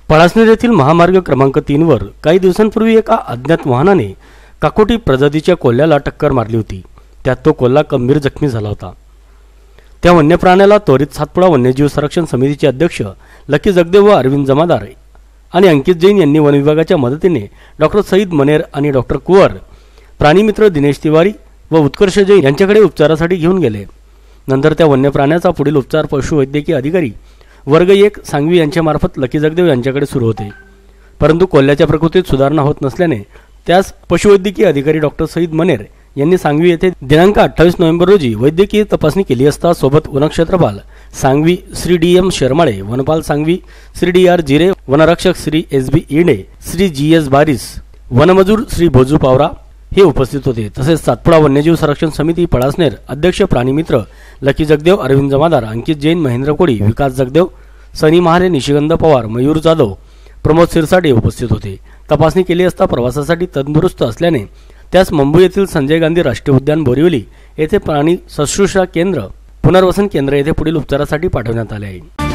पळासनेर येथील महामार्ग क्रमांक 3 वर काही दिवसांपूर्वी एका अज्ञात वाहनाने काकोटी प्रजातीच्या कोल्ह्याला टक्कर मारली होती। त्यात तो कोल्हा गंभीर जखमी झाला होता। त्या वन्य प्राण्याला त्वरित सातपुडा वन्यजीव संरक्षण समितीचे अध्यक्ष लकी जगदेव व अरविंद जमादार आणि अंकित जैन यांनी वन विभागाच्या मदतीने डॉक्टर सईद मनेर आणि डॉक्टर कुवर, प्राणीमित्र दिनेश तिवारी व उत्कर्ष जैन यांच्याकडे उपचारासाठी घेऊन गेले। नंतर त्या वन्य प्राण्याचा पुढील उपचार पशुवैद्यकीय अधिकारी वर्ग 1 सांगवी यांच्यामार्फत लकी जगदेव यांच्याकडे सुरू होते। परंतु कोल्ह्याच्या प्रकृतीत सुधारणा होत नसल्याने त्यास पशुवैद्यकीय अधिकारी डॉक्टर सईद मनेर यांनी सांगवी येथे दिनांक 28 नोव्हेंबर रोजी वैद्यकीय तपासणी केली असता सोबत वनक्षेत्रपाल सांगवी श्री DM शर्माळे, वनपाल सांगवी श्री DR जिरे, वनरक्षक श्री SB इडे, श्री GS बारिस, वनमजूर श्री भोजू पावरा हे उपस्थित होते। तसेच सातपुडा वन्यजीव संरक्षण समिती पळासनेर अध्यक्ष प्राणीमित्र लकी जगदेव, अरविंद जमादार, अंकित जैन, महेंद्र कोडी, विकास जगदेव, सनी महाले, निशिगंध पवार, मयूर जाधव, प्रमोद सिरसाटे उपस्थित होते। तपासणी केली असता प्रवासासाठी तंदुरुस्त असल्याने त्यास मुंबई येथील संजय गांधी राष्ट्रीय उद्यान बोरिवली येथे प्राणी शुश्रूषा केंद्र, पुनर्वसन केंद्र येथे पुढील उपचारासाठी पाठवण्यात आले आहे।